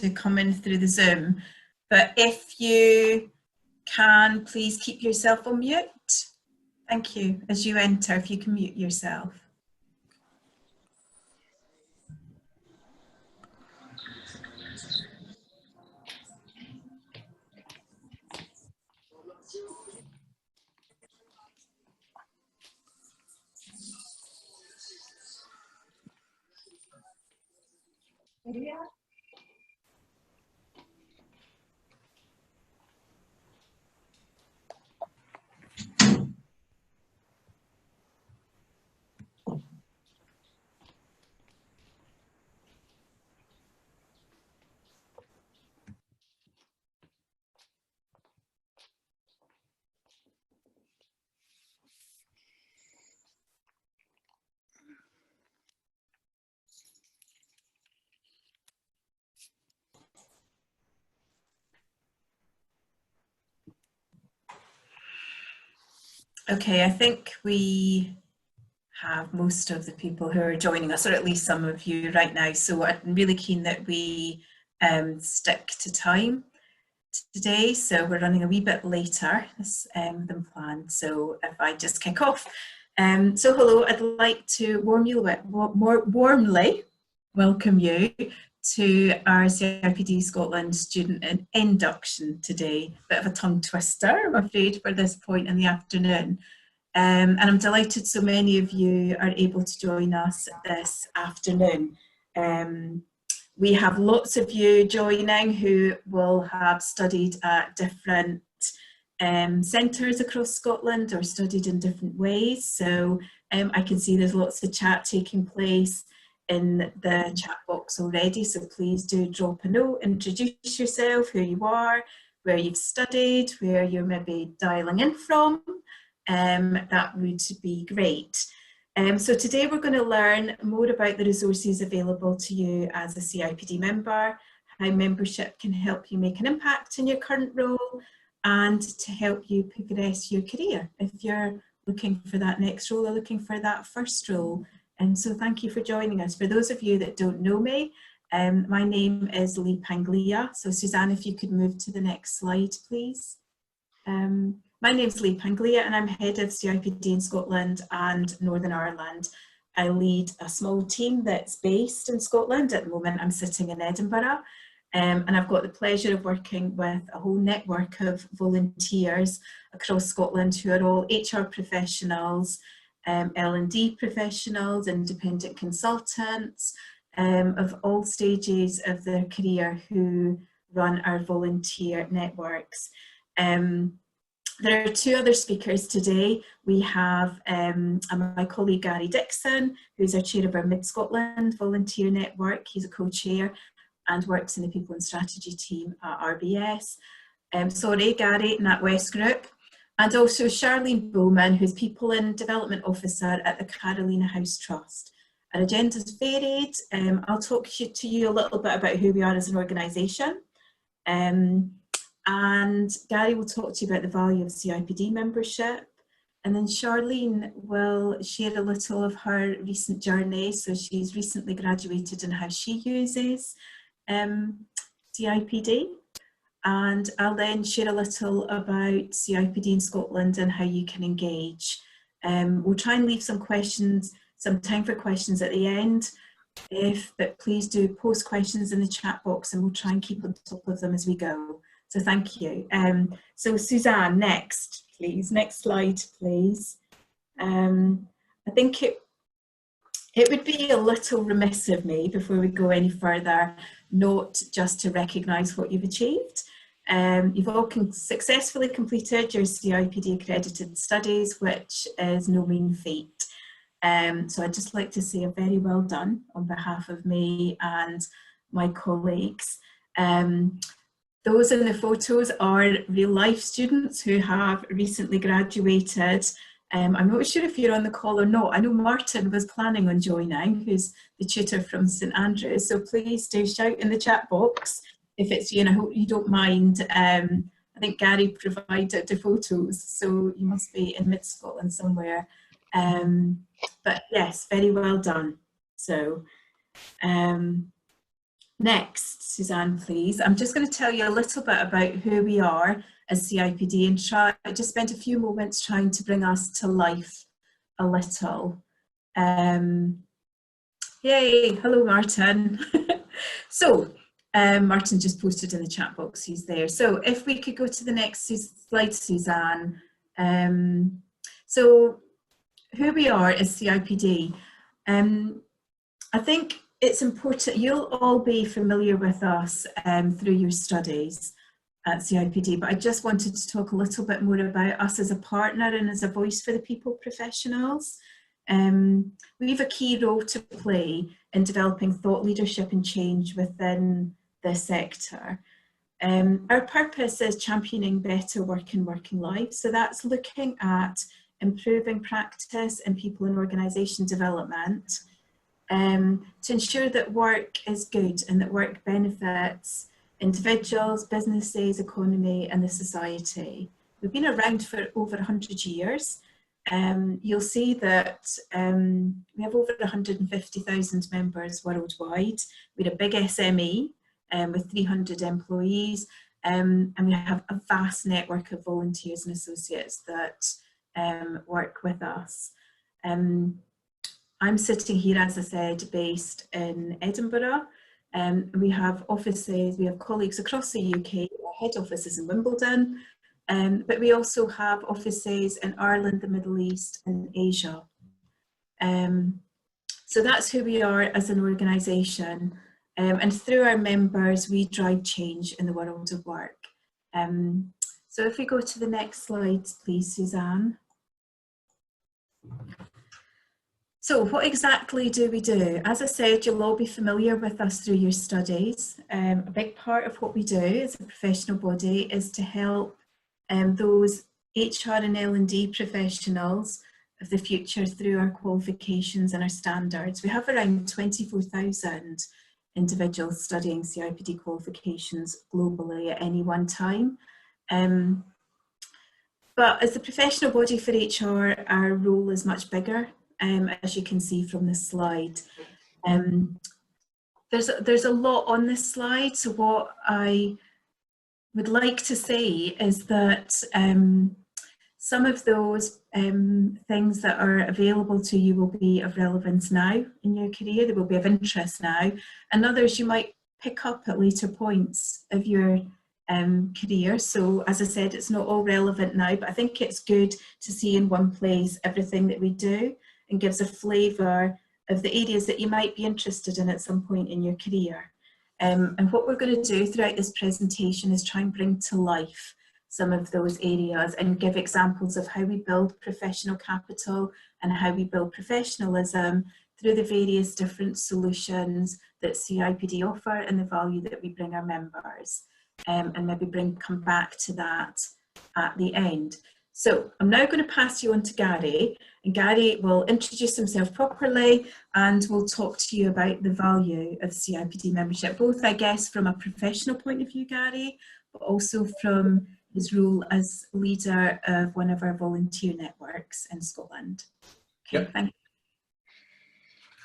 to come in through the Zoom, but if you can, please keep yourself on mute. Thank you. As you enter, if you can mute yourself. Okay, I think we have most of the people who are joining us, or at least some of you right now, so I'm really keen that we stick to time today. So we're running a wee bit later than planned, so if I just kick off. So hello, I'd like to warmly welcome you to our CIPD Scotland student induction today. Bit of a tongue twister, I'm afraid, for this point in the afternoon. And I'm delighted so many of you are able to join us this afternoon. We have lots of you joining who will have studied at different centres across Scotland or studied in different ways. So I can see there's lots of chat taking place in the chat box already, so please do drop a note, introduce yourself, who you are, where you've studied, where you're maybe dialing in from. That would be great. So today we're going to learn more about the resources available to you as a CIPD member, how membership can help you make an impact in your current role, and to help you progress your career if you're looking for that next role or looking for that first role. And so thank you for joining us. For those of you that don't know me, my name is Lee Panglia. So Suzanne, if you could move to the next slide, please. My name's Lee Panglia and I'm head of CIPD in Scotland and Northern Ireland. I lead a small team that's based in Scotland. At the moment I'm sitting in Edinburgh, and I've got the pleasure of working with a whole network of volunteers across Scotland who are all HR professionals, L&D professionals, independent consultants of all stages of their career who run our volunteer networks. There are two other speakers today. We have my colleague Gary Dixon, who's our chair of our Mid-Scotland Volunteer Network. He's a co-chair and works in the People and Strategy team at RBS. Sorry, Gary, NatWest Group. And also Charlene Bowman, who's People and Development Officer at the Carolina House Trust. Our agenda's varied. I'll talk to you a little bit about who we are as an organisation. And Gary will talk to you about the value of CIPD membership. And then Charlene will share a little of her recent journey. So she's recently graduated and how she uses CIPD. And I'll then share a little about CIPD in Scotland and how you can engage. We'll try and leave some time for questions at the end. But please do post questions in the chat box and we'll try and keep on top of them as we go. So thank you. So Suzanne, next, please. Next slide, please. I think it would be a little remiss of me before we go any further, not just to recognise what you've achieved. You've all successfully completed your CIPD accredited studies, which is no mean feat. So I'd just like to say a very well done on behalf of me and my colleagues. Those in the photos are real life students who have recently graduated. I'm not sure if you're on the call or not. I know Martin was planning on joining, who's the tutor from St Andrews. So please do shout in the chat box if it's you, and I hope you don't mind. I think Gary provided the photos, so you must be in Mid-Scotland somewhere. But yes, very well done. So Next, Suzanne, please. I'm just going to tell you a little bit about who we are as CIPD and try just spend a few moments trying to bring us to life a little. Yay, hello Martin. So, Martin just posted in the chat box, he's there. So if we could go to the next slide, Suzanne. So who we are as CIPD. I think it's important, you'll all be familiar with us through your studies at CIPD, but I just wanted to talk a little bit more about us as a partner and as a voice for the people professionals. We have a key role to play in developing thought leadership and change within this sector. Our purpose is championing better work and working life. So that's looking at improving practice in people and organisation development to ensure that work is good and that work benefits individuals, businesses, economy and the society. We've been around for over 100 years. You'll see that we have over 150,000 members worldwide. We're a big SME with 300 employees, and we have a vast network of volunteers and associates that work with us. I'm sitting here, as I said, based in Edinburgh. We have offices, we have colleagues across the UK. Our head office is in Wimbledon. But we also have offices in Ireland, the Middle East and Asia. So that's who we are as an organisation. And through our members, we drive change in the world of work. So if we go to the next slide, please, Suzanne. So what exactly do we do? As I said, you'll all be familiar with us through your studies. A big part of what we do as a professional body is to help those HR and L&D professionals of the future through our qualifications and our standards. We have around 24,000 individuals studying CIPD qualifications globally at any one time. But as the professional body for HR, our role is much bigger, as you can see from this slide. There's a lot on this slide, so what I would like to say is that some of those things that are available to you will be of relevance now in your career, they will be of interest now, and others you might pick up at later points of your career. So as I said, it's not all relevant now, but I think it's good to see in one place everything that we do and gives a flavour of the areas that you might be interested in at some point in your career. And what we're going to do throughout this presentation is try and bring to life some of those areas and give examples of how we build professional capital and how we build professionalism through the various different solutions that CIPD offer and the value that we bring our members. And maybe come back to that at the end. So I'm now going to pass you on to Gary, and Gary will introduce himself properly and will talk to you about the value of CIPD membership, both I guess from a professional point of view, Gary, but also from his role as leader of one of our volunteer networks in Scotland. Okay, yep. Thank you.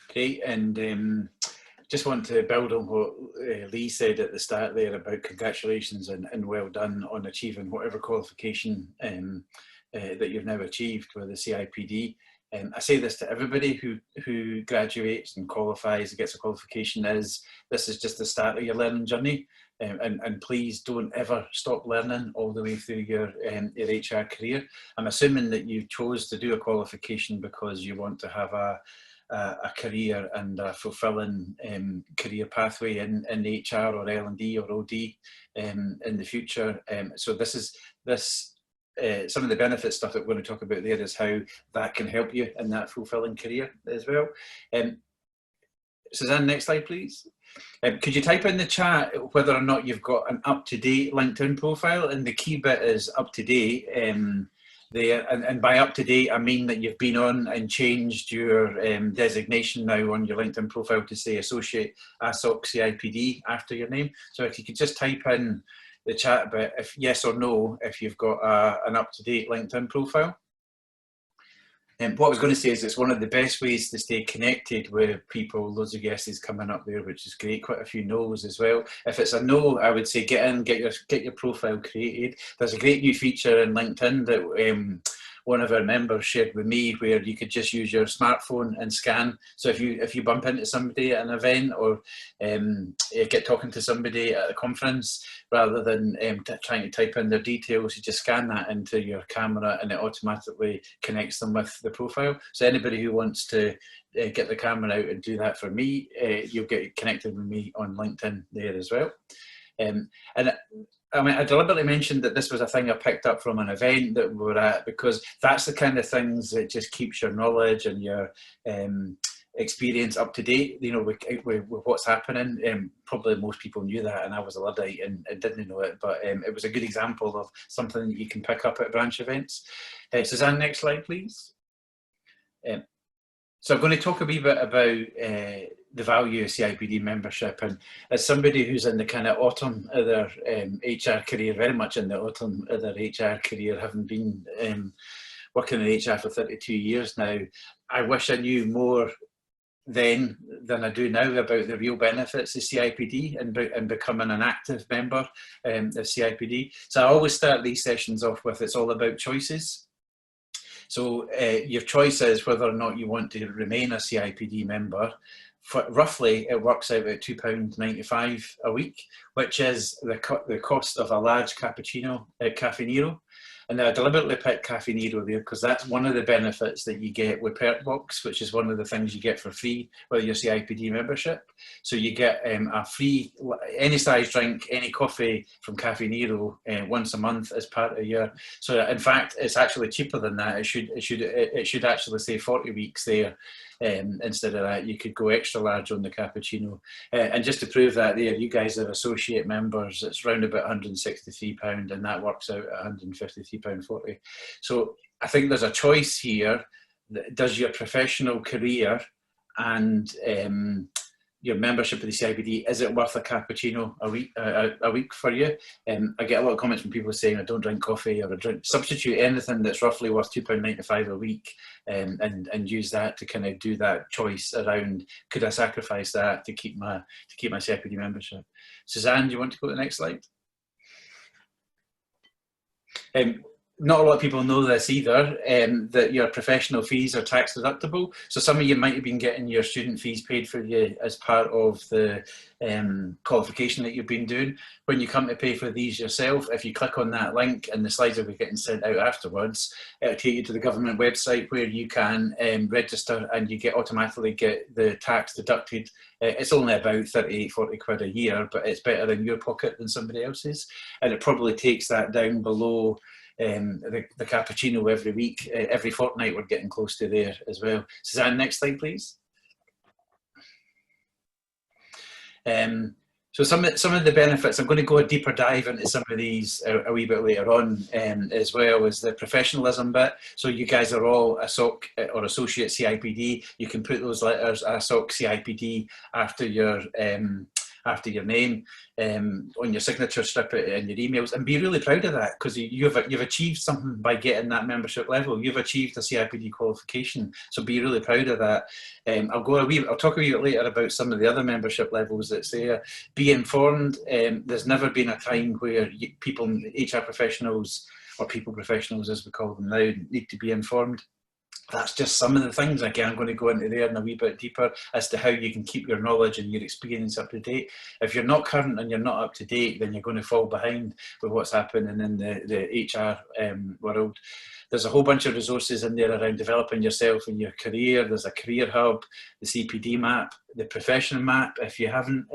Okay, and just want to build on what Lee said at the start there about congratulations and well done on achieving whatever qualification that you've now achieved with the CIPD. I say this to everybody who graduates and qualifies and gets a qualification, this is just the start of your learning journey, and please don't ever stop learning all the way through your HR career. I'm assuming that you chose to do a qualification because you want to have a career and a fulfilling career pathway in HR or L&D or OD in the future. So some of the benefit stuff that we're going to talk about there is how that can help you in that fulfilling career as well. Suzanne, next slide, please. Could you type in the chat whether or not you've got an up-to-date LinkedIn profile? And the key bit is up-to-date. There, and by up to date, I mean that you've been on and changed your designation now on your LinkedIn profile to say Associate ASOC CIPD after your name. So if you could just type in the chat about if yes or no, if you've got an up-to-date LinkedIn profile. What I was going to say is it's one of the best ways to stay connected with people. Loads of guesses coming up there, which is great. Quite a few no's as well. If it's a no, I would say get in, get your profile created. There's a great new feature in LinkedIn that one of our members shared with me, where you could just use your smartphone and scan. So if you bump into somebody at an event, or get talking to somebody at a conference, rather than trying to type in their details, you just scan that into your camera and it automatically connects them with the profile. So anybody who wants to get the camera out and do that for me, you'll get connected with me on LinkedIn there as well. And I mean, I deliberately mentioned that this was a thing I picked up from an event that we were at, because that's the kind of things that just keeps your knowledge and your experience up to date, you know, with what's happening. Probably most people knew that, and I was a Luddite and didn't know it, but it was a good example of something that you can pick up at branch events. Suzanne, next slide, please. So I'm going to talk a wee bit about the value of CIPD membership, and as somebody who's in the kind of autumn of their HR career, very much in the autumn of their HR career, having been working in HR for 32 years now, I wish I knew more then than I do now about the real benefits of CIPD and becoming an active member of CIPD. So I always start these sessions off with, it's all about choices. So your choice is whether or not you want to remain a CIPD member. Roughly, it works out at £2.95 a week, which is the cost of a large cappuccino at Caffè Nero. And I deliberately picked Caffè Nero there because that's one of the benefits that you get with Perk Box, which is one of the things you get for free with your CIPD membership. So you get a free, any size drink, any coffee from Caffè Nero once a month as part of your. So in fact, it's actually cheaper than that. It should actually say 40 weeks there. Instead of that, you could go extra large on the cappuccino. And just to prove that there, you guys are associate members. It's round about £163, and that works out at £153.40. So I think there's a choice here. Does your professional career and your membership of the CIPD, is it worth a cappuccino a week for you? I get a lot of comments from people saying I don't drink coffee, or substitute anything that's roughly worth £2.95 a week, and use that to kind of do that choice around, could I sacrifice that to keep my CIPD membership? Suzanne, do you want to go to the next slide? Not a lot of people know this either, that your professional fees are tax deductible. So some of you might have been getting your student fees paid for you as part of the qualification that you've been doing. When you come to pay for these yourself, if you click on that link, and the slides will be getting sent out afterwards, it'll take you to the government website where you can register, and you automatically get the tax deducted. It's only about 38–40 quid a year, but it's better in your pocket than somebody else's. And it probably takes that down below the cappuccino every week. Every fortnight we're getting close to there as well. Suzanne, next slide please. So some of the benefits, I'm going to go a deeper dive into some of these a wee bit later on, as well as the professionalism bit. So you guys are all a SOC or associate CIPD. You can put those letters SOC CIPD after your name on your signature strip in your emails, and be really proud of that, because you've achieved something by getting that membership level. You've achieved a CIPD qualification, so be really proud of that. I'll talk a wee bit later about some of the other membership levels that's there. Be informed. There's never been a time where people, HR professionals, or people professionals as we call them now, need to be informed. That's just some of the things. Again, I'm going to go into there in a wee bit deeper as to how you can keep your knowledge and your experience up to date. If you're not current and you're not up to date, then you're going to fall behind with what's happening in the HR world. There's a whole bunch of resources in there around developing yourself and your career. There's a career hub, the CPD map, the profession map. If you haven't,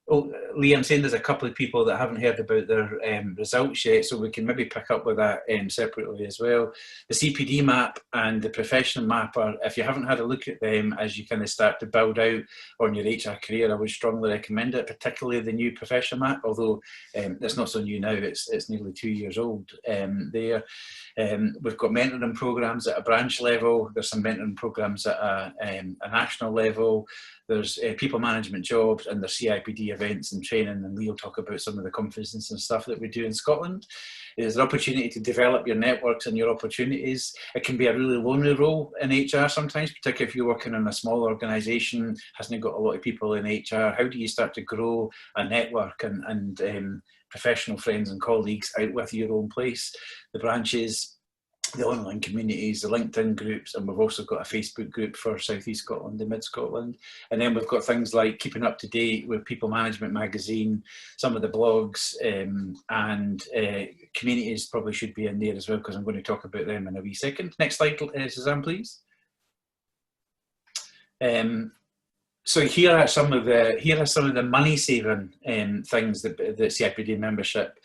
oh, Lee, I'm saying there's a couple of people that haven't heard about their results yet, so we can maybe pick up with that separately as well. The CPD map and the professional map are, if you haven't had a look at them as you kind of start to build out on your HR career, I would strongly recommend it, particularly the new professional map, although it's not so new now, it's nearly 2 years old there. We've got mentoring programs at a branch level. There's some mentoring programs at a national level. there's people management jobs, and there's CIPD events and training, and Lee will talk about some of the conferences and stuff that we do in Scotland. There's an opportunity to develop your networks and your opportunities. It can be a really lonely role in HR sometimes, particularly if you're working in a small organisation, hasn't got a lot of people in HR. How do you start to grow a network and professional friends and colleagues out with your own place? The branches, the online communities, the LinkedIn groups, and we've also got a Facebook group for South East Scotland and Mid Scotland. And then we've got things like keeping up to date with People Management magazine, some of the blogs, and communities probably should be in there as well, because I'm going to talk about them in a wee second. Next slide, Suzanne, please. So here are some of the money saving things that the CIPD membership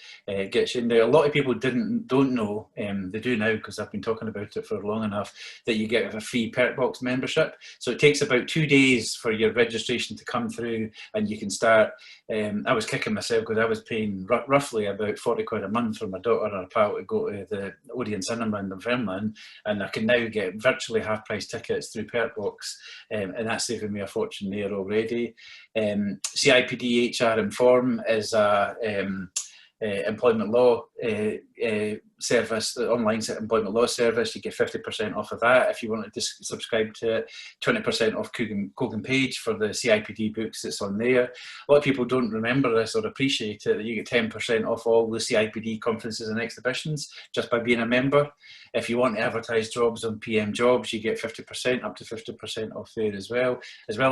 gets you. Now, a lot of people don't know, they do now because I've been talking about it for long enough, that you get a free perk box membership. So it takes about 2 days for your registration to come through, and you can start. I was kicking myself because I was paying roughly about 40 quid a month for my daughter and a pal to go to the Odeon Cinema in Dunfermline, and I can now get virtually half price tickets through perk box, and that's saving me a fortune there already. CIPD HR Inform is a employment law service, the online employment law service. You get 50% off of that if you wanted to subscribe to it. 20% off Cogan Page for the CIPD books that's on there. A lot of people don't remember this or appreciate it, that you get 10% off all the CIPD conferences and exhibitions just by being a member. If you want to advertise jobs on PM Jobs, you get 50%, up to 50% off there as well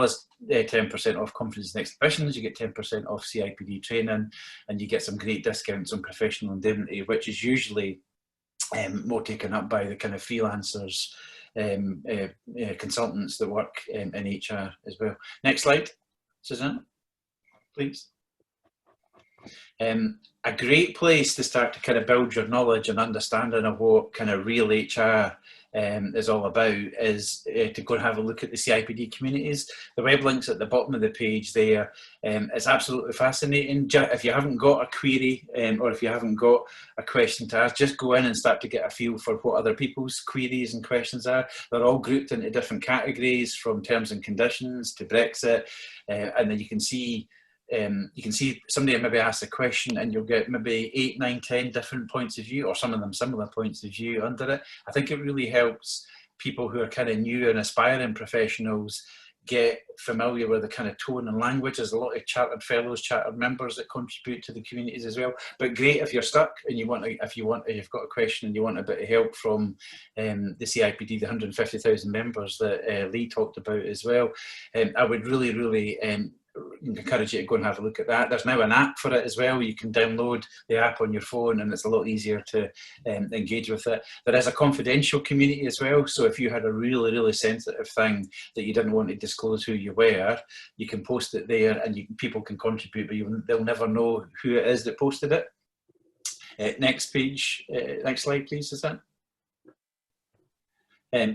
as 10% off conferences and exhibitions. You get 10% off CIPD training, and you get some great discounts on professional indemnity, which is usually more taken up by the kind of freelancers, consultants that work in HR as well. Next slide, Suzanne, please. A great place to start to kind of build your knowledge and understanding of what kind of real HR is all about is to go and have a look at the CIPD communities. The web link's at the bottom of the page there. It's absolutely fascinating. If you haven't got a query or if you haven't got a question to ask, just go in and start to get a feel for what other people's queries and questions are. They're all grouped into different categories, from terms and conditions to Brexit, and then you can see somebody maybe asks a question and you'll get maybe 8, 9, 10 different points of view, or some of them similar points of view under it. I think it really helps people who are kind of new and aspiring professionals get familiar with the kind of tone and language. There's a lot of chartered fellows, chartered members that contribute to the communities as well. But great if you're stuck and you've got a question and you want a bit of help from the CIPD, the 150,000 members that Lee talked about as well. I would really encourage you to go and have a look at that. There's now an app for it as well. You can download the app on your phone and it's a lot easier to engage with it. There is a confidential community as well, so if you had a really sensitive thing that you didn't want to disclose who you were, you can post it there and people can contribute, but they'll never know who it is that posted it. Next page, next slide please, Suzanne.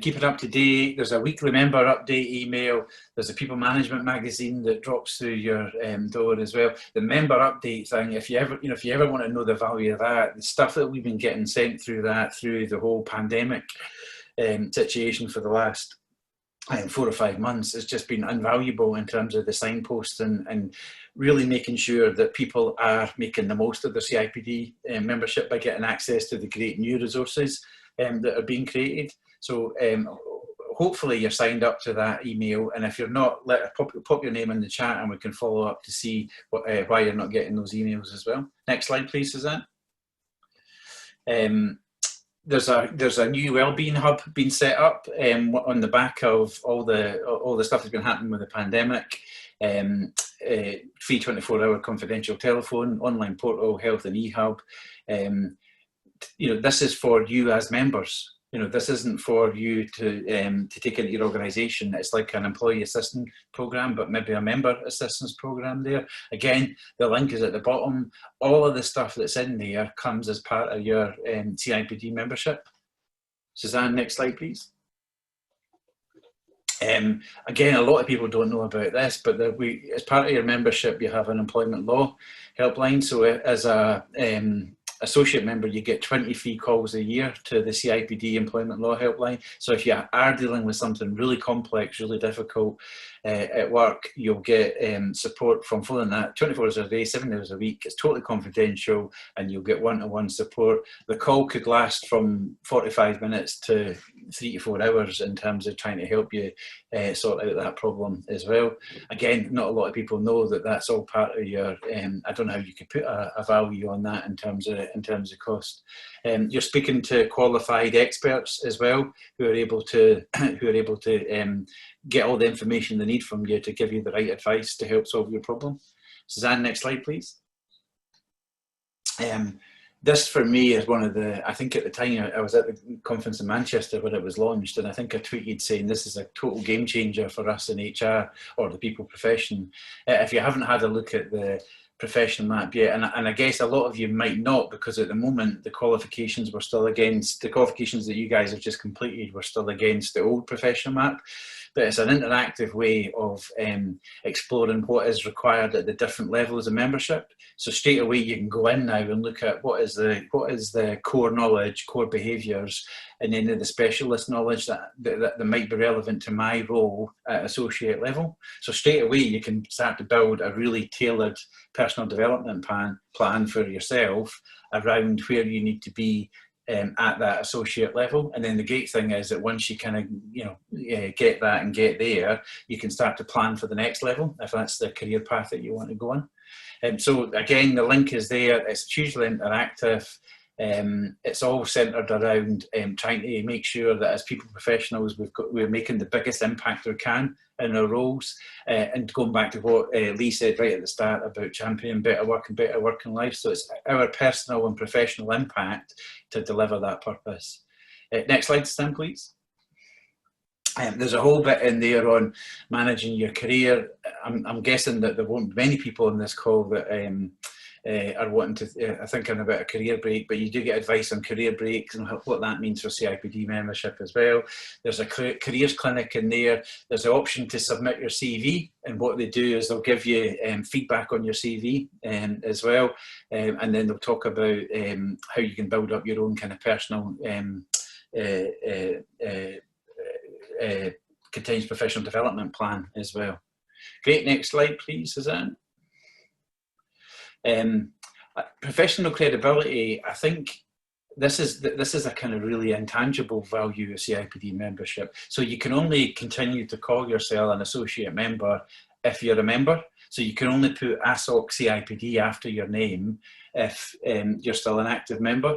Keep it up to date. There's a weekly member update email. There's a People Management magazine that drops through your door as well. The member update thing, if you ever want to know the value of that, the stuff that we've been getting sent through the whole pandemic situation for the last 4 or 5 months, has just been invaluable in terms of the signposts and really making sure that people are making the most of their CIPD membership by getting access to the great new resources that are being created. So hopefully you're signed up to that email, and if you're not, pop your name in the chat and we can follow up to see why you're not getting those emails as well. Next slide please, Suzanne. There's a new wellbeing hub being set up on the back of all the stuff that's been happening with the pandemic. Free 24-hour confidential telephone, online portal, health and e-hub. This is for you as members. This isn't for you to take into your organisation. It's like an employee assistance programme, but maybe a member assistance programme there. Again, the link is at the bottom. All of the stuff that's in there comes as part of your CIPD membership. Suzanne, next slide, please. Again, a lot of people don't know about this, but as part of your membership, you have an employment law helpline. So as a associate member, you get 20 free calls a year to the CIPD employment law helpline. So if you are dealing with something really complex, really difficult, at work, you'll get support from following that 24 hours a day, 7 days a week. It's totally confidential, and you'll get one-to-one support. The call could last from 45 minutes to 3 to 4 hours in terms of trying to help you sort out that problem as well. Again, not a lot of people know that that's all part of your, I don't know how you could put a value on that in terms of cost. You're speaking to qualified experts as well, who are able to get all the information they need from you to give you the right advice to help solve your problem. Suzanne, next slide, please. This for me is one of the, I think at the time I was at the conference in Manchester when it was launched, and I think I tweeted saying this is a total game changer for us in HR or the people profession. If you haven't had a look at the professional map yet, and I guess a lot of you might not, because at the moment the qualifications were still against, the qualifications that you guys have just completed were still against the old professional map. But it's an interactive way of exploring what is required at the different levels of membership. So straight away you can go in now and look at what is the core knowledge, core behaviours, and then the specialist knowledge that might be relevant to my role at associate level. So straight away you can start to build a really tailored personal development plan for yourself around where you need to be at that associate level. And then the great thing is that once you kind of get that and get there, you can start to plan for the next level if that's the career path that you want to go on. So again, the link is there. It's hugely interactive. It's all centered around trying to make sure that as people professionals, we're making the biggest impact we can in our roles. And going back to what Lee said right at the start about championing better work and better working life. So it's our personal and professional impact to deliver that purpose. Next slide, Stan, please. There's a whole bit in there on managing your career. I'm guessing that there won't be many people on this call that are wanting to thinking about a career break, but you do get advice on career breaks and what that means for CIPD membership as well. There's a careers clinic in there. There's an option to submit your CV, and what they do is they'll give you feedback on your CV as well, and then they'll talk about how you can build up your own kind of personal continuous professional development plan as well. Great, next slide please, Suzanne. Professional credibility, I think this is a kind of really intangible value of CIPD membership. So you can only continue to call yourself an associate member if you're a member. So you can only put ASOC CIPD after your name if you're still an active member.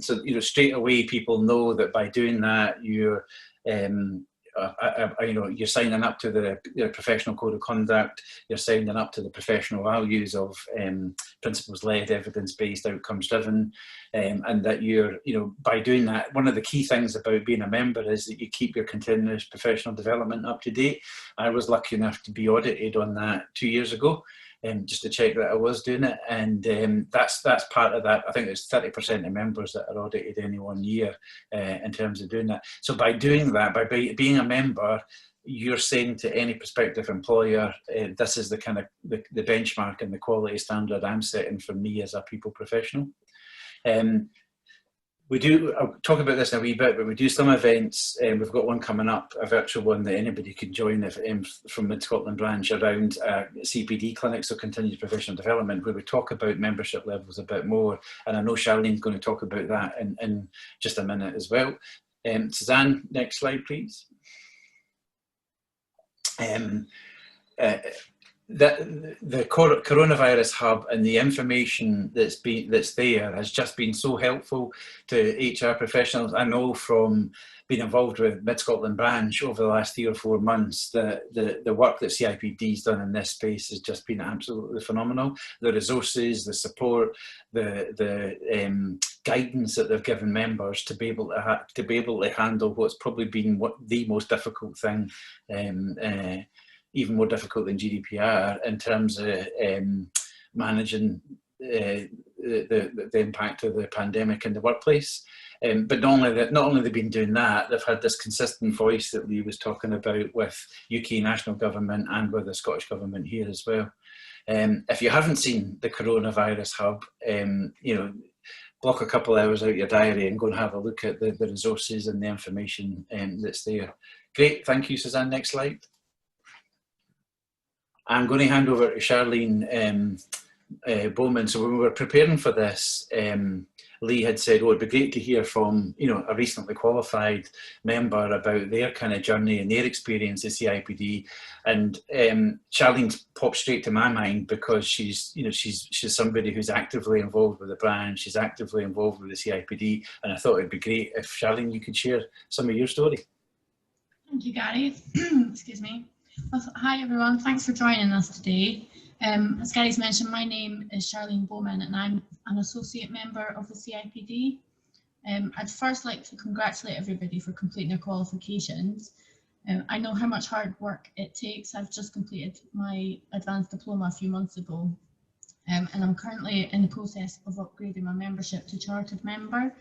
So straight away people know that by doing that you're you're signing up to the professional code of conduct, you're signing up to the professional values of principles-led, evidence-based, outcomes-driven, and that you're, by doing that, one of the key things about being a member is that you keep your continuous professional development up to date. I was lucky enough to be audited on that 2 years ago, just to check that I was doing it, and that's part of that. I think it's 30% of members that are audited any 1 year in terms of doing that. So by doing that, by being a member, you're saying to any prospective employer, this is the kind of the benchmark and the quality standard I'm setting for me as a people professional. I'll talk about this in a wee bit, but we do some events, and we've got one coming up, a virtual one that anybody can join from the Scotland branch around CPD clinics, so continuous professional development, where we talk about membership levels a bit more. And I know Charlene's going to talk about that in just a minute as well. Suzanne, next slide, please. The coronavirus hub and the information that's there has just been so helpful to HR professionals. I know from being involved with Mid Scotland branch over the last 3 or 4 months that the work that CIPD's done in this space has just been absolutely phenomenal. The resources, the support, the guidance that they've given members to be able to handle what's probably been the most difficult thing, even more difficult than GDPR, in terms of managing the impact of the pandemic in the workplace. But not only they've been doing that, they've had this consistent voice that Lee was talking about with UK national government and with the Scottish government here as well. If you haven't seen the coronavirus hub, block a couple of hours out your diary and go and have a look at the resources and the information that's there. Great, thank you, Suzanne. Next slide. I'm going to hand over to Charlene Bowman. So when we were preparing for this, Lee had said, oh, it'd be great to hear from, you know, a recently qualified member about their kind of journey and their experience at CIPD. And Charlene popped straight to my mind because she's, you know, she's somebody who's actively involved with the branch, she's actively involved with the CIPD, and I thought it'd be great if, Charlene, you could share some of your story. Thank you, Gary. Excuse me. Well, hi, everyone. Thanks for joining us today. As Gary's mentioned, my name is Charlene Bowman and I'm an associate member of the CIPD. I'd first like to congratulate everybody for completing their qualifications. I know how much hard work it takes. I've just completed my advanced diploma a few months ago, and I'm currently in the process of upgrading my membership to chartered member,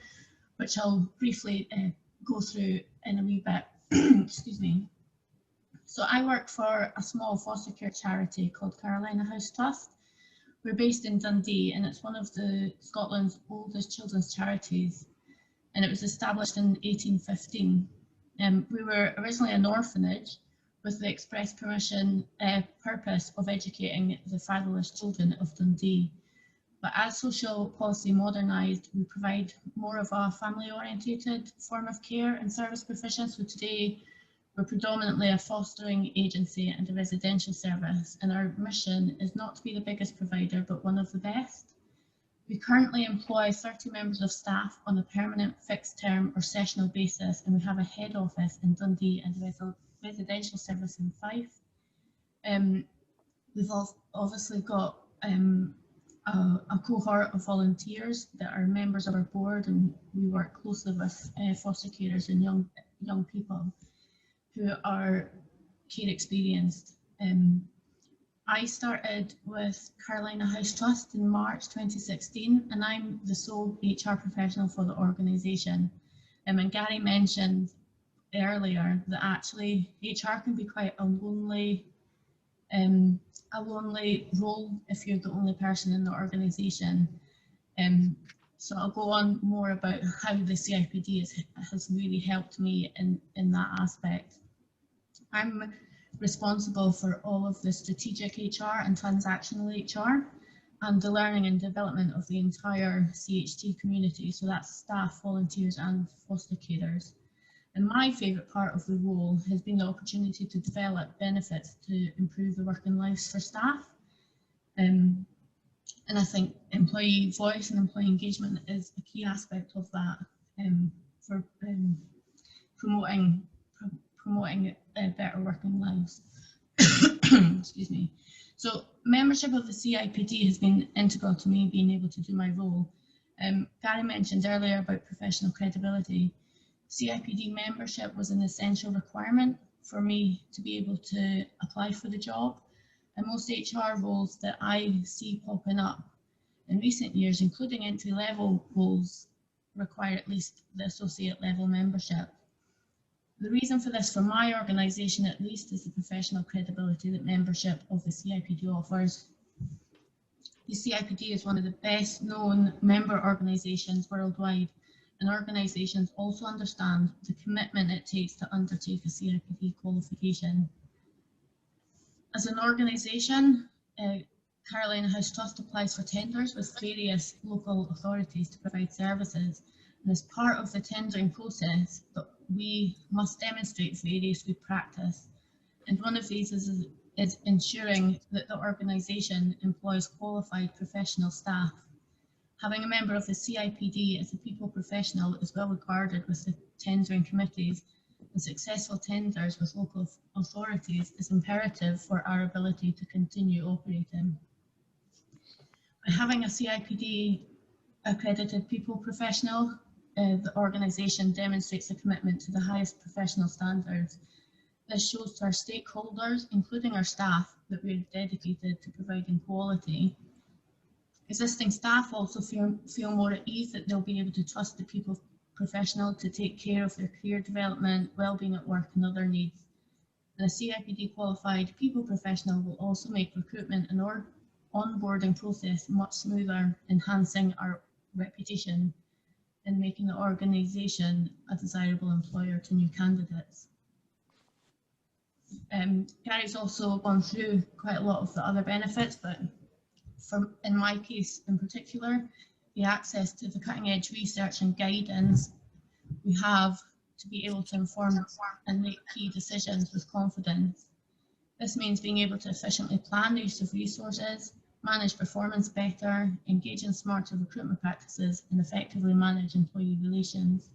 which I'll briefly go through in a wee bit. Excuse me. So I work for a small foster care charity called Carolina House Trust. We're based in Dundee and it's one of Scotland's oldest children's charities, and it was established in 1815. We were originally an orphanage with the express purpose of educating the fatherless children of Dundee. But as social policy modernised, we provide more of a family-orientated form of care and service provision. So today, we're predominantly a fostering agency and a residential service, and our mission is not to be the biggest provider, but one of the best. We currently employ 30 members of staff on a permanent, fixed-term or sessional basis, and we have a head office in Dundee and a residential service in Fife. We've obviously got a cohort of volunteers that are members of our board, and we work closely with foster carers and young people who are care experienced. I started with Carolina House Trust in March 2016, and I'm the sole HR professional for the organisation. And Gary mentioned earlier that actually HR can be quite a lonely role if you're the only person in the organisation. So I'll go on more about how the CIPD has really helped me in that aspect. I'm responsible for all of the strategic HR and transactional HR and the learning and development of the entire CHT community. So that's staff, volunteers and foster carers. And my favourite part of the role has been the opportunity to develop benefits to improve the working lives for staff. And I think employee voice and employee engagement is a key aspect of that for promoting better working lives. Excuse me. So membership of the CIPD has been integral to me being able to do my role. Gary mentioned earlier about professional credibility. CIPD membership was an essential requirement for me to be able to apply for the job. And most HR roles that I see popping up in recent years, including entry-level roles, require at least the associate level membership. The reason for this, for my organisation at least, is the professional credibility that membership of the CIPD offers. The CIPD is one of the best known member organisations worldwide, and organisations also understand the commitment it takes to undertake a CIPD qualification. As an organisation, Carolina House Trust applies for tenders with various local authorities to provide services, and as part of the tendering process, we must demonstrate various good practice, and one of these is ensuring that the organisation employs qualified professional staff. Having a member of the CIPD as a people professional is well regarded with the tendering committees, and successful tenders with local authorities is imperative for our ability to continue operating. By having a CIPD accredited people professional, the organisation demonstrates a commitment to the highest professional standards. This shows to our stakeholders, including our staff, that we are dedicated to providing quality. Existing staff also feel more at ease that they'll be able to trust the people professional to take care of their career development, well-being at work and other needs. And a CIPD qualified people professional will also make recruitment and onboarding process much smoother, enhancing our reputation and making the organisation a desirable employer to new candidates. Gary's also gone through quite a lot of the other benefits, but in my case in particular, the access to the cutting edge research and guidance we have to be able to inform and make key decisions with confidence. This means being able to efficiently plan the use of resources, manage performance better, engage in smarter recruitment practices, and effectively manage employee relations.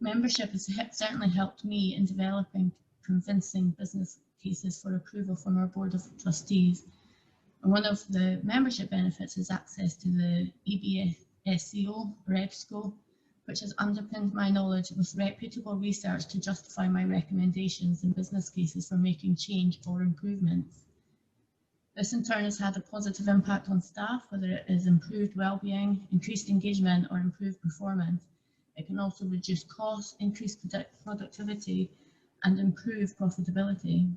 Membership has certainly helped me in developing convincing business cases for approval from our Board of Trustees. And one of the membership benefits is access to the EBSCO, or EBSCO, which has underpinned my knowledge with reputable research to justify my recommendations in business cases for making change or improvements. This in turn has had a positive impact on staff, whether it is improved well-being, increased engagement, or improved performance. It can also reduce costs, increase productivity, and improve profitability.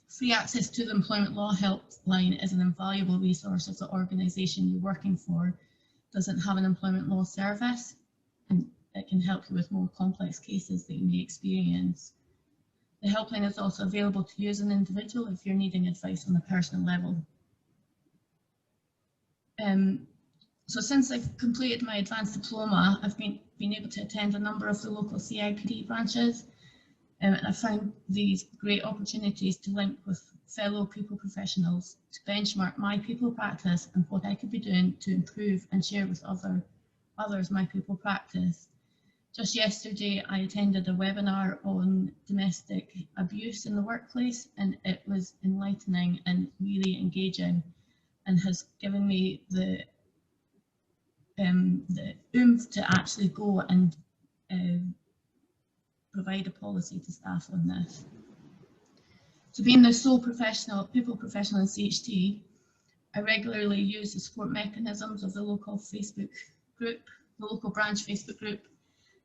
Free access to the employment law helpline is an invaluable resource if the organisation you're working for doesn't have an employment law service, and it can help you with more complex cases that you may experience. The helpline is also available to you as an individual if you're needing advice on a personal level. So since I've completed my advanced diploma, I've been able to attend a number of the local CIPD branches, and I found these great opportunities to link with fellow people professionals, to benchmark my people practice and what I could be doing to improve and share with others my people practice. Just yesterday, I attended a webinar on domestic abuse in the workplace, and it was enlightening and really engaging, and has given me the oomph to actually go and provide a policy to staff on this. So being the sole people professional in CHT, I regularly use the support mechanisms of the local Facebook group, the local branch Facebook group,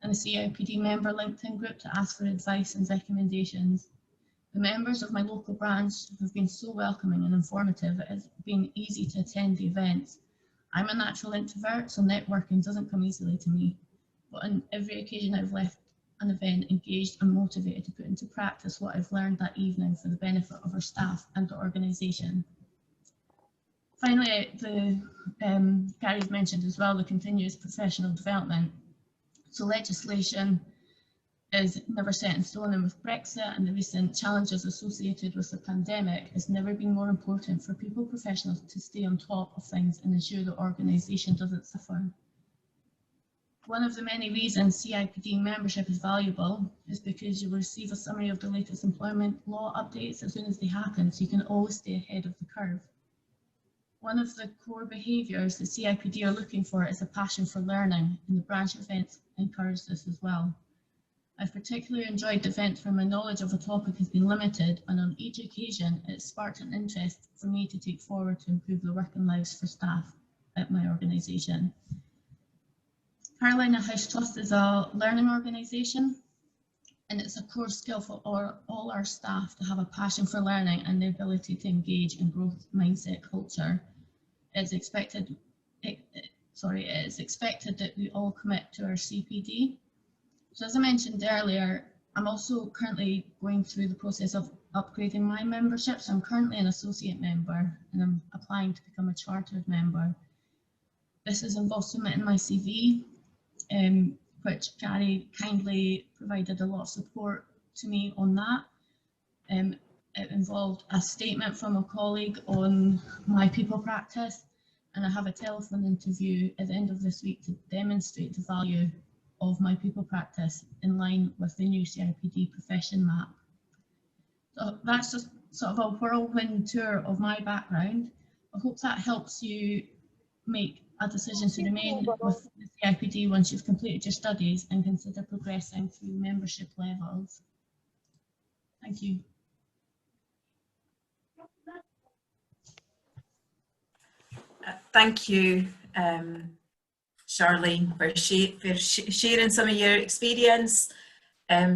and the CIPD member LinkedIn group to ask for advice and recommendations. The members of my local branch have been so welcoming and informative. It has been easy to attend the events. I'm a natural introvert, so networking doesn't come easily to me. But on every occasion I've left an event engaged and motivated to put into practice what I've learned that evening for the benefit of our staff and the organisation. Finally, Gary's mentioned as well the continuous professional development. So legislation is never set in stone, and with Brexit and the recent challenges associated with the pandemic, it's never been more important for people professionals to stay on top of things and ensure the organisation doesn't suffer. One of the many reasons CIPD membership is valuable is because you will receive a summary of the latest employment law updates as soon as they happen, so you can always stay ahead of the curve. One of the core behaviours that CIPD are looking for is a passion for learning, and the branch events encourage this as well. I've particularly enjoyed events where my knowledge of a topic has been limited, and on each occasion it sparked an interest for me to take forward to improve the working lives for staff at my organisation. Carolina House Trust is a learning organisation, and it's a core skill for all our staff to have a passion for learning and the ability to engage in growth mindset culture. It's expected that we all commit to our CPD. So as I mentioned earlier, I'm also currently going through the process of upgrading my membership. So I'm currently an associate member, and I'm applying to become a chartered member. This has involved submitting my CV, which Gary kindly provided a lot of support to me on that. It involved a statement from a colleague on my people practice, and I have a telephone interview at the end of this week to demonstrate the value of my people practice in line with the new CIPD profession map. So that's just sort of a whirlwind tour of my background. I hope that helps you make a decision to remain with the CIPD once you've completed your studies and consider progressing through membership levels. Thank you. Thank you, Charlene, for sharing some of your experience,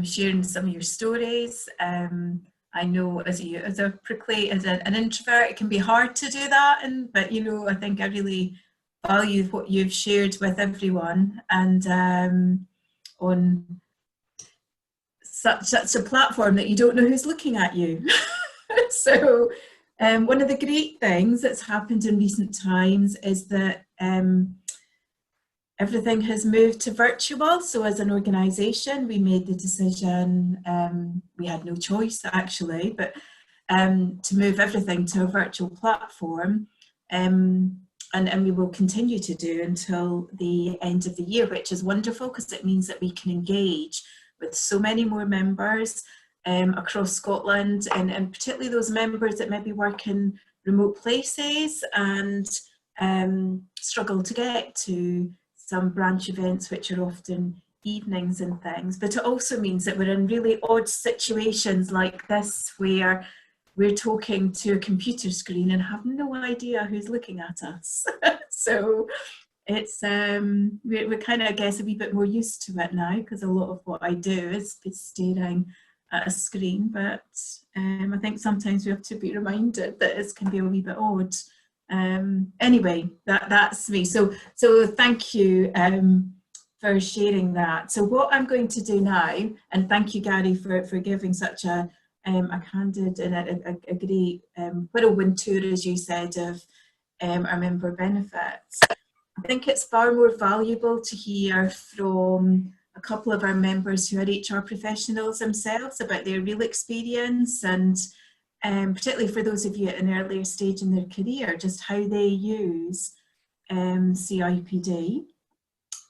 sharing some of your stories. I know as an introvert, it can be hard to do that, but you know, I think I really value what you've shared with everyone, and on such a platform that you don't know who's looking at you. So one of the great things that's happened in recent times is that everything has moved to virtual. So as an organisation, we made the decision, we had no choice actually, but to move everything to a virtual platform. And we will continue to do until the end of the year, which is wonderful because it means that we can engage with so many more members across Scotland, and particularly those members that maybe work in remote places and struggle to get to some branch events, which are often evenings and things. But it also means that we're in really odd situations like this, where we're talking to a computer screen and have no idea who's looking at us. So it's we're kind of, I guess, a wee bit more used to it now, because a lot of what I do is staring at a screen. But I think sometimes we have to be reminded that it can be a wee bit odd. Anyway, that's me. So thank you for sharing that. So what I'm going to do now, and thank you, Gary, for giving such a candid and a great whirlwind tour, as you said, of our member benefits. I think it's far more valuable to hear from a couple of our members who are HR professionals themselves about their real experience, and particularly for those of you at an earlier stage in their career, just how they use CIPD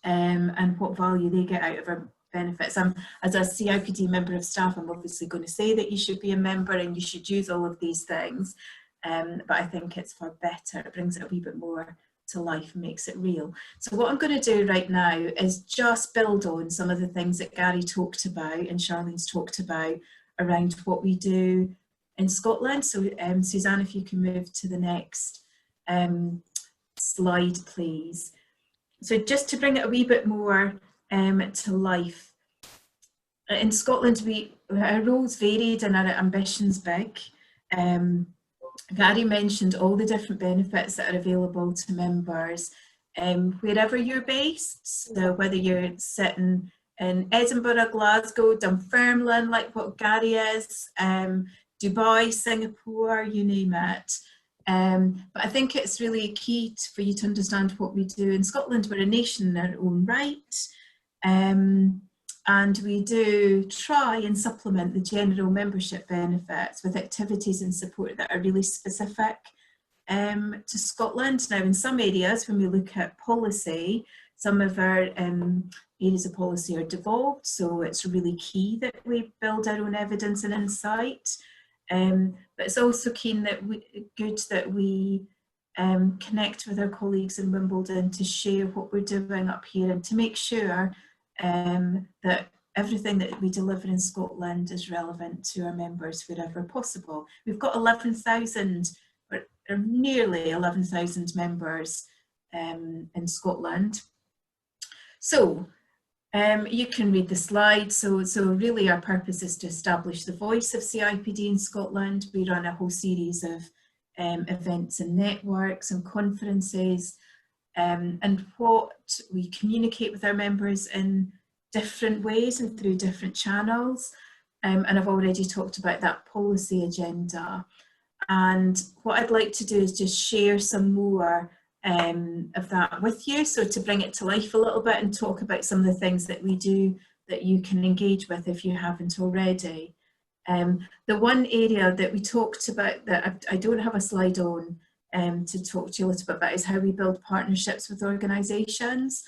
and what value they get out of our benefits. As a CIPD member of staff, I'm obviously going to say that you should be a member and you should use all of these things, but I think it's far better. It brings it a wee bit more to life and makes it real. So what I'm going to do right now is just build on some of the things that Gary talked about and Charlene's talked about around what we do in Scotland. So Suzanne, if you can move to the next slide, please. So just to bring it a wee bit more to life. In Scotland, our roles varied and our ambitions big. Gary mentioned all the different benefits that are available to members wherever you're based. So whether you're sitting in Edinburgh, Glasgow, Dunfermline, like what Gary is, Dubai, Singapore, you name it. But I think it's really key for you to understand what we do in Scotland. We're a nation in our own right. And we do try and supplement the general membership benefits with activities and support that are really specific to Scotland. Now, in some areas, when we look at policy, some of our areas of policy are devolved, so it's really key that we build our own evidence and insight. But it's also good that we connect with our colleagues in Wimbledon to share what we're doing up here and to make sure that everything that we deliver in Scotland is relevant to our members wherever possible. We've got 11,000, or nearly 11,000 members in Scotland. So you can read the slide. So really our purpose is to establish the voice of CIPD in Scotland. We run a whole series of events and networks and conferences, and what we communicate with our members in different ways and through different channels. And I've already talked about that policy agenda. And what I'd like to do is just share some more of that with you, so to bring it to life a little bit and talk about some of the things that we do that you can engage with if you haven't already. The one area that we talked about that I don't have a slide on to talk to you a little bit about is how we build partnerships with organisations.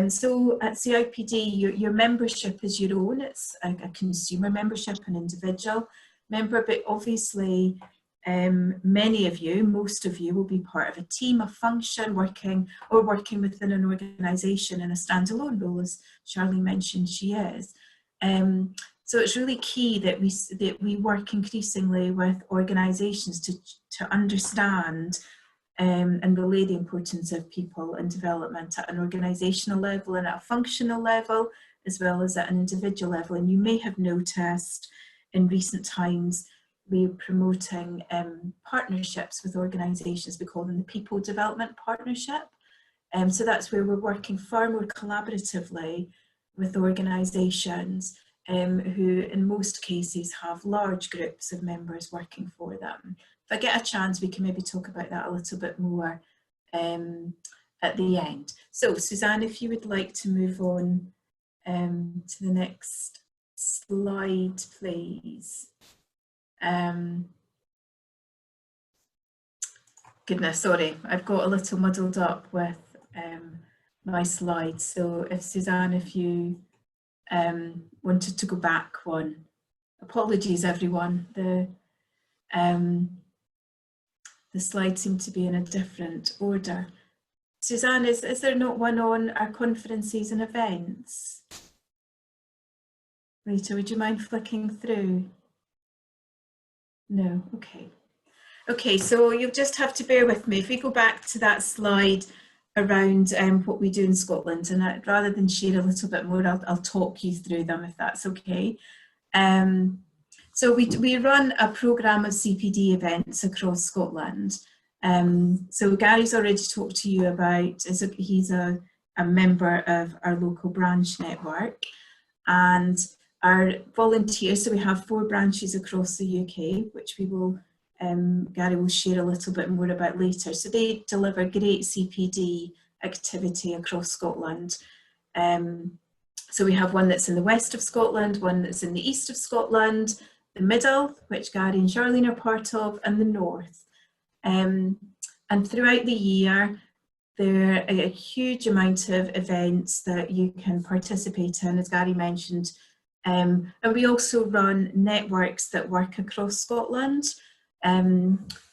So at CIPD, your membership is your own. It's a consumer membership, an individual member, but obviously many of you, most of you, will be part of a team, a function, working within an organisation in a standalone role, as Charlene mentioned she is. So it's really key that we work increasingly with organisations to understand and relay the importance of people and development at an organisational level and at a functional level, as well as at an individual level. And you may have noticed in recent times we're promoting partnerships with organisations. We call them the People Development Partnership. So that's where we're working far more collaboratively with organisations who in most cases have large groups of members working for them. If I get a chance, we can maybe talk about that a little bit more at the end. So Suzanne, if you would like to move on to the next slide, please. Goodness, sorry, I've got a little muddled up with my slides. So if Suzanne, if you wanted to go back one. Apologies everyone, the slides seem to be in a different order. Suzanne, is there not one on our conferences and events? Rita, would you mind flicking through? No, okay. Okay, so you'll just have to bear with me. If we go back to that slide around what we do in Scotland, and rather than share a little bit more, I'll talk you through them if that's okay. So we run a programme of CPD events across Scotland. So Gary's already talked to you about, he's a member of our local branch network, and our volunteers, so we have 4 branches across the UK, which we will Gary will share a little bit more about later. So they deliver great CPD activity across Scotland. So we have one that's in the west of Scotland, one that's in the east of Scotland, the middle, which Gary and Charlene are part of, and the north. And throughout the year, there are a huge amount of events that you can participate in, as Gary mentioned. And we also run networks that work across Scotland.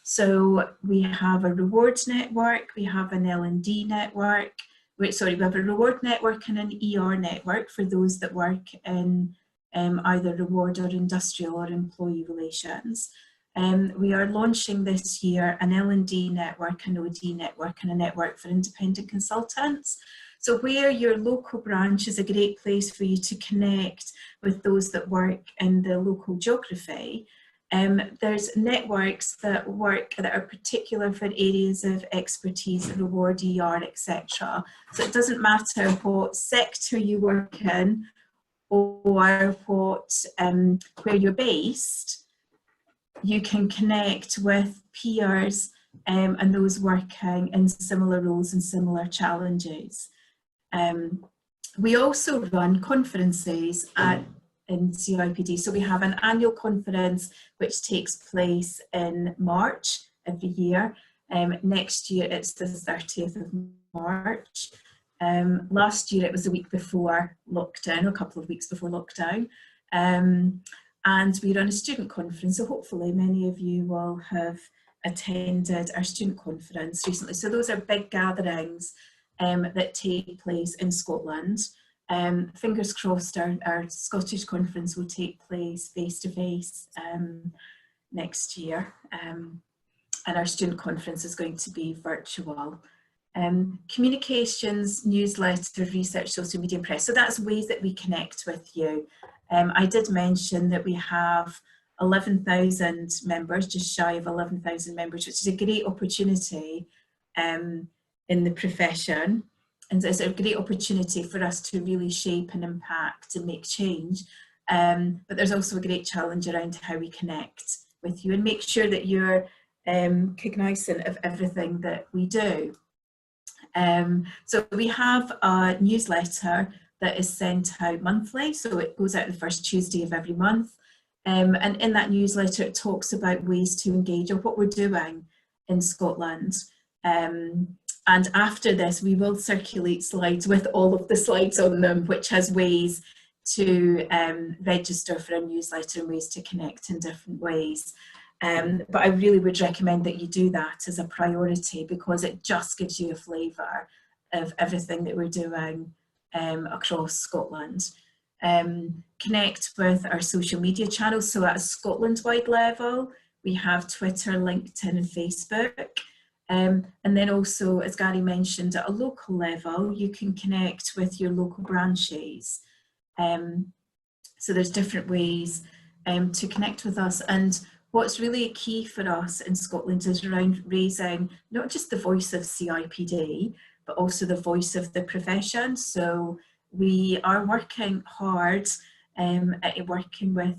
So we have a rewards network, we have an L&D network, we have a reward network and an ER network for those that work in either reward or industrial or employee relations. We are launching this year an L&D network, an OD network, and a network for independent consultants. So where your local branch is a great place for you to connect with those that work in the local geography. There's networks that are particular for areas of expertise, reward, ER, etc. So it doesn't matter what sector you work in or where you're based, you can connect with peers and those working in similar roles and similar challenges. We also run conferences in CIPD. So we have an annual conference which takes place in March every year. Next year it's the 30th of March. Last year it was a week before lockdown, a couple of weeks before lockdown. And we run a student conference, so hopefully many of you will have attended our student conference recently. So those are big gatherings that take place in Scotland. Fingers crossed our Scottish conference will take place face-to-face next year, and our student conference is going to be virtual. Communications, newsletter, research, social media, and press. So that's ways that we connect with you. I did mention that we have 11,000 members, just shy of 11,000 members, which is a great opportunity in the profession. And it's a great opportunity for us to really shape and impact and make change. But there's also a great challenge around how we connect with you and make sure that you're cognizant of everything that we do. So we have a newsletter that is sent out monthly. So it goes out the first Tuesday of every month. And in that newsletter, it talks about ways to engage or what we're doing in Scotland. And after this, we will circulate slides with all of the slides on them, which has ways to register for a newsletter and ways to connect in different ways. But I really would recommend that you do that as a priority because it just gives you a flavour of everything that we're doing across Scotland. Connect with our social media channels. So at a Scotland-wide level, we have Twitter, LinkedIn and Facebook. And then also, as Gary mentioned, at a local level, you can connect with your local branches. So there's different ways to connect with us. And what's really key for us in Scotland is around raising not just the voice of CIPD, but also the voice of the profession. So we are working hard working with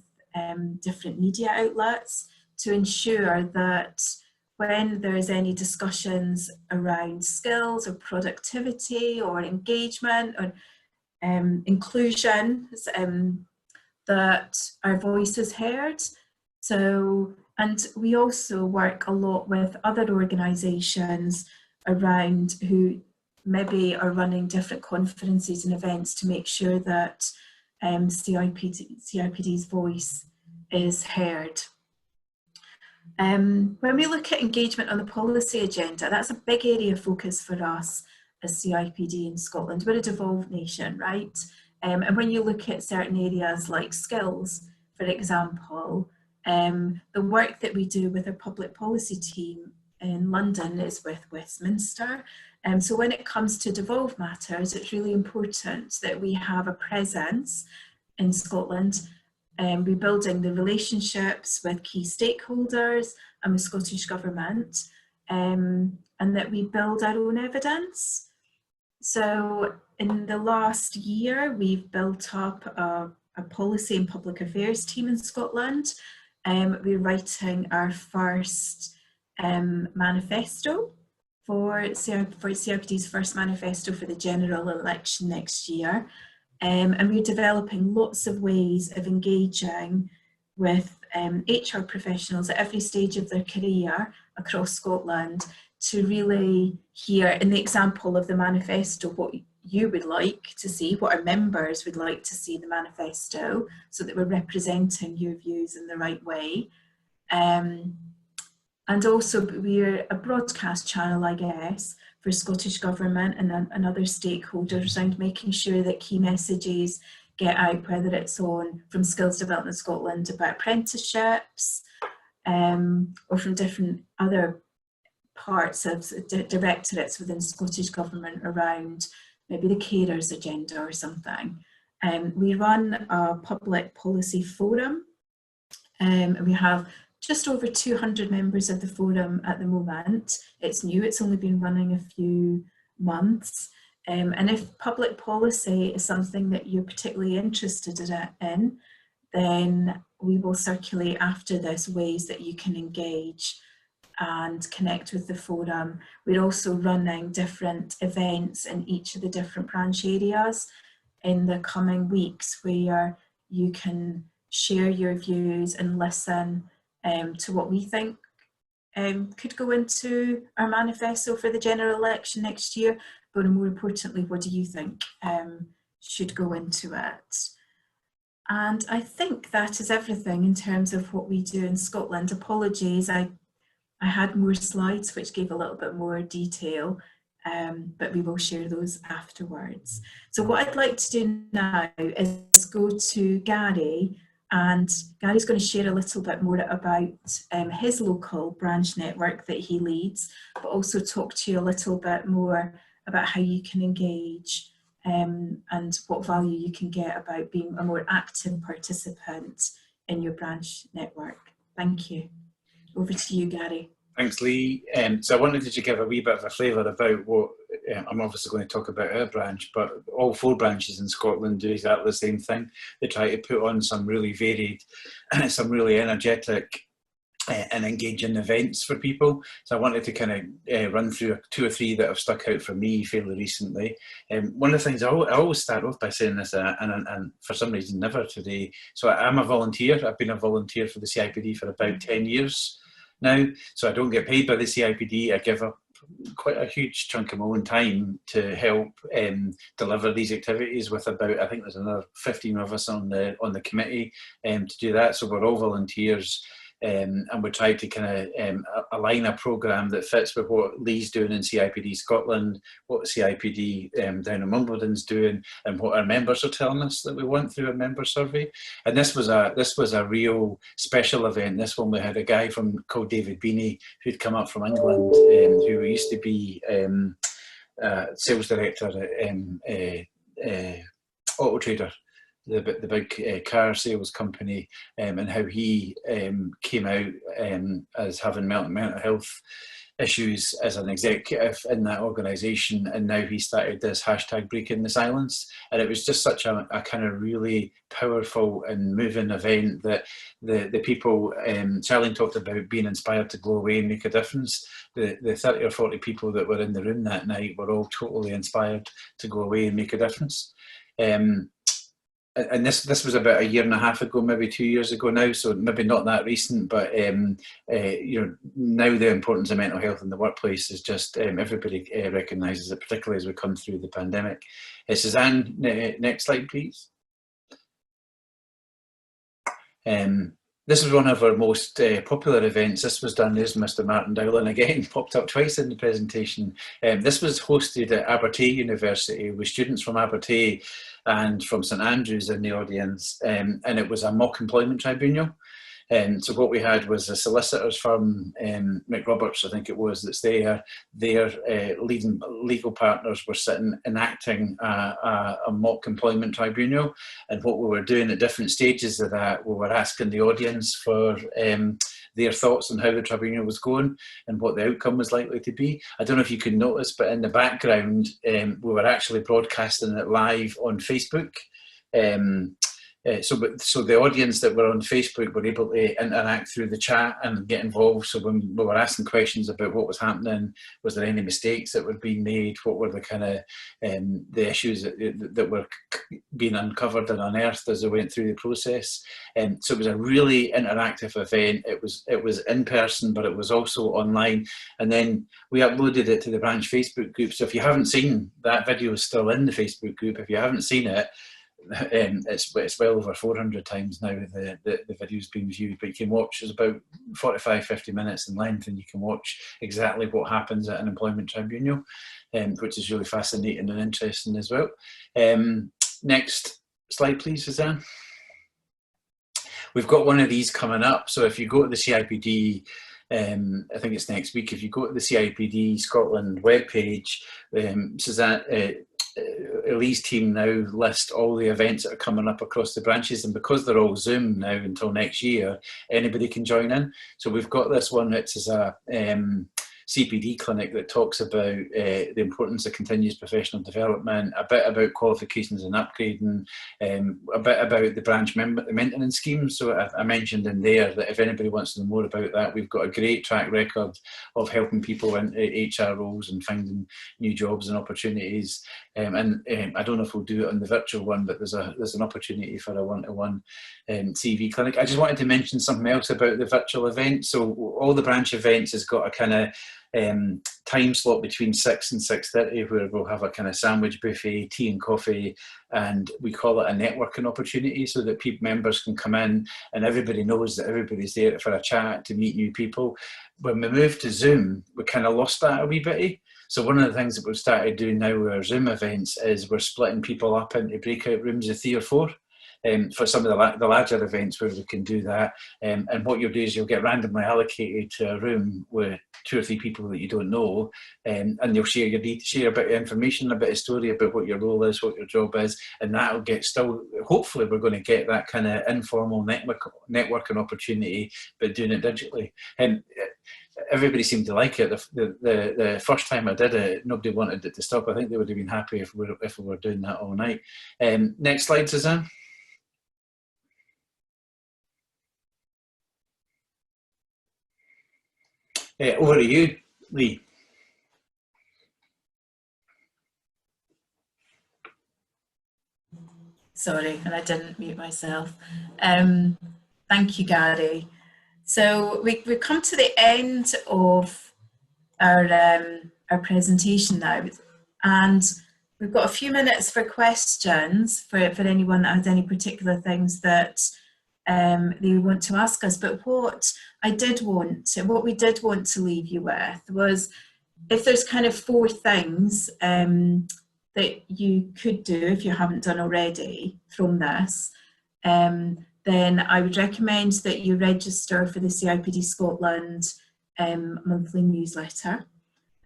different media outlets to ensure that when there is any discussions around skills or productivity or engagement or inclusion, that our voice is heard. So, and we also work a lot with other organisations around who maybe are running different conferences and events to make sure that CIPD's voice is heard. When we look at engagement on the policy agenda, that's a big area of focus for us as CIPD in Scotland. We're a devolved nation, right? And when you look at certain areas like skills, for example, the work that we do with our public policy team in London is with Westminster. So when it comes to devolved matters, it's really important that we have a presence in Scotland. We're building the relationships with key stakeholders and with Scottish Government, and that we build our own evidence. So in the last year, we've built up a policy and public affairs team in Scotland. We're writing our first manifesto for CIPD's first manifesto for the general election next year. And we're developing lots of ways of engaging with HR professionals at every stage of their career across Scotland to really hear, in the example of the manifesto, what you would like to see, what our members would like to see in the manifesto, so that we're representing your views in the right way. And also we're a broadcast channel, I guess, for Scottish Government and other stakeholders around making sure that key messages get out, whether it's on from Skills Development Scotland about apprenticeships, or from different other parts of directorates within Scottish Government around maybe the carers agenda or something. We run a public policy forum, and we have just over 200 members of the forum at the moment. It's new, it's only been running a few months. And if public policy is something that you're particularly interested in, then we will circulate after this ways that you can engage and connect with the forum. We're also running different events in each of the different branch areas in the coming weeks where you can share your views and listen to what we think could go into our manifesto for the general election next year, but more importantly, what do you think should go into it? And I think that is everything in terms of what we do in Scotland. Apologies, I had more slides which gave a little bit more detail, but we will share those afterwards. So what I'd like to do now is go to Gary, and Gary's going to share a little bit more about his local branch network that he leads, but also talk to you a little bit more about how you can engage and what value you can get about being a more active participant in your branch network. Thank you. Over to you, Gary. Thanks, Lee. So I wanted to give a wee bit of a flavour about what I'm obviously going to talk about our branch, but all 4 branches in Scotland do exactly the same thing. They try to put on some really varied, some really energetic and engaging events for people. So I wanted to kind of run through 2 or 3 that have stuck out for me fairly recently. One of the things I always start off by saying this, and for some reason never today. So I'm a volunteer. I've been a volunteer for the CIPD for about 10 years now. So I don't get paid by the CIPD. I give up quite a huge chunk of my own time to help deliver these activities with about, I think there's another 15 of us on the committee to do that. So we're all volunteers. And we tried to kind of align a programme that fits with what Lee's doing in CIPD Scotland, what CIPD down in Wimbledon's doing, and what our members are telling us that we want through a member survey. And this was a real special event. This one we had a guy called David Beanie who'd come up from England, who used to be sales director at Auto Trader, the big car sales company, and how he came out as having mental health issues as an executive in that organisation, and now he started this hashtag Breaking the Silence, and it was just such a kind of really powerful and moving event that the people, Charlene talked about being inspired to go away and make a difference. The 30 or 40 people that were in the room that night were all totally inspired to go away and make a difference. And this was about a year and a half ago, maybe 2 years ago now, so maybe not that recent, but you know, now the importance of mental health in the workplace is just everybody recognises it, particularly as we come through the pandemic. Suzanne, next slide, please. This is one of our most popular events. This was done as Mr. Martin Dowling again popped up twice in the presentation. This was hosted at Abertay University with students from Abertay and from St Andrews in the audience, and it was a mock employment tribunal. So what we had was a solicitor's firm, McRoberts, I think it was, that's there. Their leading legal partners were sitting enacting a mock employment tribunal, and what we were doing at different stages of that, we were asking the audience for their thoughts on how the tribunal was going and what the outcome was likely to be. I don't know if you can notice, but in the background, we were actually broadcasting it live on Facebook. So the audience that were on Facebook were able to interact through the chat and get involved. So when we were asking questions about what was happening, was there any mistakes that were being made? What were the kind of the issues that were being uncovered and unearthed as they went through the process? So it was a really interactive event. It was in person, but it was also online. And then we uploaded it to the branch Facebook group. So if you haven't seen that video, is still in the Facebook group. If you haven't seen it, it's well over 400 times now the video's been viewed, but you can watch, it's about 45-50 minutes in length, and you can watch exactly what happens at an employment tribunal, which is really fascinating and interesting as well. Next slide please, Suzanne. We've got one of these coming up, so if you go to the CIPD, I think it's next week, if you go to the CIPD Scotland webpage, Suzanne, Elise team now list all the events that are coming up across the branches, and because they're all Zoom now until next year, anybody can join in. So we've got this one which is a CPD clinic that talks about the importance of continuous professional development, a bit about qualifications and upgrading, a bit about the branch maintenance scheme. So I mentioned in there that if anybody wants to know more about that, we've got a great track record of helping people in HR roles and finding new jobs and opportunities. And I don't know if we'll do it on the virtual one, but there's an opportunity for a one-to-one CV clinic. I just wanted to mention something else about the virtual event. So all the branch events has got a kind of time slot between 6 and 6:30 where we'll have a kind of sandwich buffet, tea and coffee, and we call it a networking opportunity so that members can come in and everybody knows that everybody's there for a chat, to meet new people. When we moved to Zoom, we kind of lost that a wee bit. So one of the things that we've started doing now with our Zoom events is we're splitting people up into breakout rooms of 3 or 4. For some of the larger events where we can do that, and what you'll do is you'll get randomly allocated to a room with 2 or 3 people that you don't know, and they'll share a bit of information, a bit of story about what your role is, what your job is, and that'll get hopefully we're going to get that kind of informal networking opportunity, but doing it digitally. And everybody seemed to like it. The first time I did it, nobody wanted it to stop. I think they would have been happy if we were doing that all night. Next slide, Suzanne. Over to you, Lee. Sorry, and I didn't mute myself. Thank you, Gary. So we've come to the end of our presentation now, and we've got a few minutes for questions for anyone that has any particular things that they want to ask us. But what we did want to leave you with was, if there's kind of 4 things that you could do if you haven't done already from this, then I would recommend that you register for the CIPD Scotland monthly newsletter.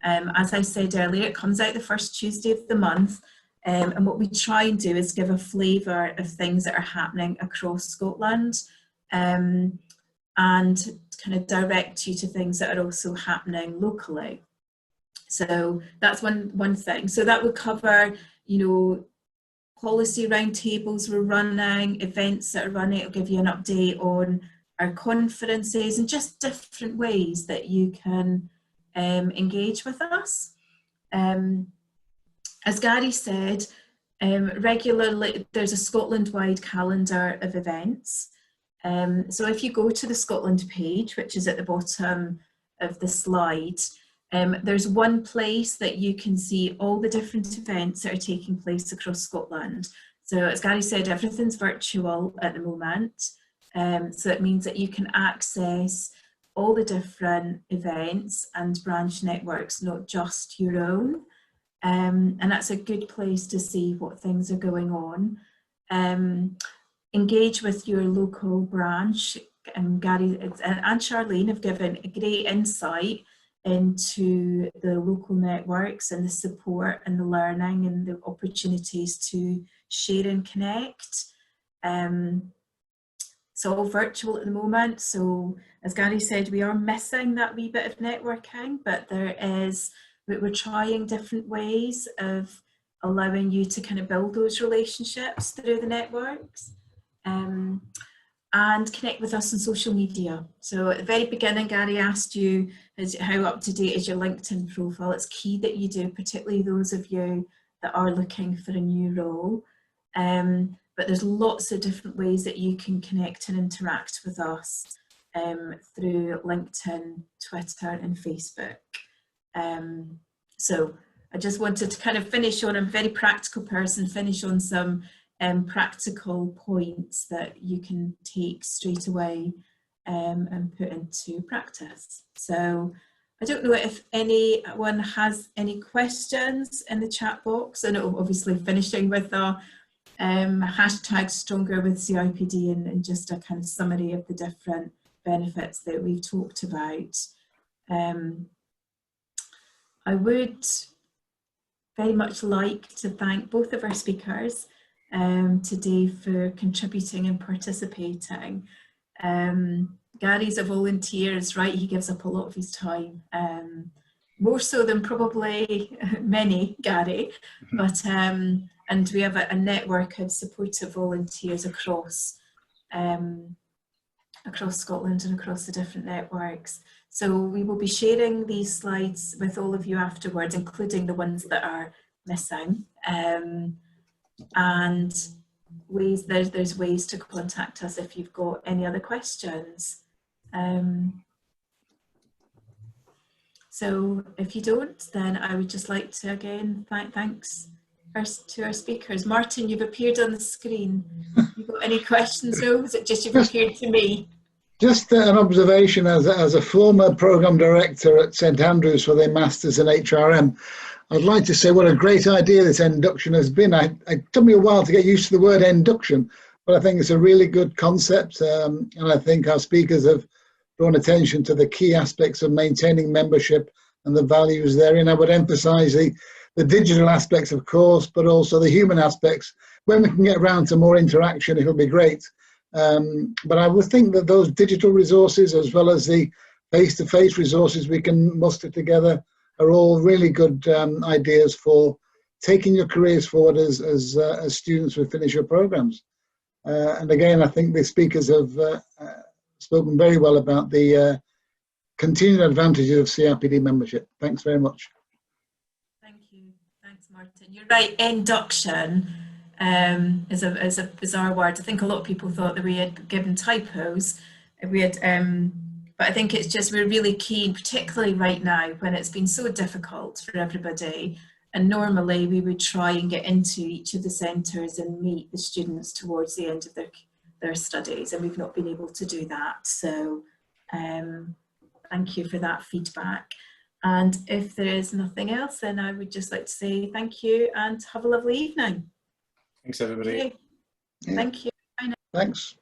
As I said earlier, it comes out the first Tuesday of the month, and what we try and do is give a flavour of things that are happening across Scotland. and kind of direct you to things that are also happening locally. So that's one thing. So that would cover, you know, policy roundtables we're running, events that are running. It'll give you an update on our conferences and just different ways that you can engage with us. As Gary said, regularly there's a Scotland-wide calendar of events. So if you go to the Scotland page, which is at the bottom of the slide, there's one place that you can see all the different events that are taking place across Scotland. So as Gary said, everything's virtual at the moment. So it means that you can access all the different events and branch networks, not just your own. And that's a good place to see what things are going on. Engage with your local branch, and Gary and Charlene have given a great insight into the local networks and the support and the learning and the opportunities to share and connect. It's all virtual at the moment, so as Gary said, we are missing that wee bit of networking, but we're trying different ways of allowing you to kind of build those relationships through the networks. And connect with us on social media. So at the very beginning, Gary asked you how up to date is your LinkedIn profile. It's key that you do, particularly those of you that are looking for a new role. But there's lots of different ways that you can connect and interact with us through LinkedIn, Twitter and Facebook. So I just wanted to kind of finish on, I'm a very practical person, finish on some practical points that you can take straight away and put into practice. So I don't know if anyone has any questions in the chat box. I know obviously finishing with the hashtag stronger with CIPD and just a kind of summary of the different benefits that we've talked about. I would very much like to thank both of our speakers today for contributing and participating. Gary's a volunteer, is right, he gives up a lot of his time, more so than probably many, Gary, but and we have a network of supportive volunteers across Scotland and across the different networks. So we will be sharing these slides with all of you afterwards, including the ones that are missing. And there's ways to contact us if you've got any other questions. So if you don't, then I would just like to again thanks first to our speakers. Martin, you've appeared on the screen. You got any questions? No, is it just you've appeared to me? Just an observation as a former programme director at St Andrews for their Masters in HRM, I'd like to say what a great idea this Enduction has been. It took me a while to get used to the word induction, but I think it's a really good concept, and I think our speakers have drawn attention to the key aspects of maintaining membership and the values therein. I would emphasise the digital aspects, of course, but also the human aspects. When we can get around to more interaction, it'll be great. But I would think that those digital resources, as well as the face-to-face resources we can muster together, are all really good ideas for taking your careers forward as students who finish your programs. And again, I think the speakers have spoken very well about the continued advantages of CIPD membership. Thanks very much. Thank you. Thanks, Martin. You're right, induction is a bizarre word. I think a lot of people thought that we had given typos. But I think it's just we're really keen, particularly right now when it's been so difficult for everybody. And normally we would try and get into each of the centres and meet the students towards the end of their studies, and we've not been able to do that. So thank you for that feedback. And if there is nothing else, then I would just like to say thank you and have a lovely evening. Thanks, everybody. Okay. Thank you. Bye now. Thanks.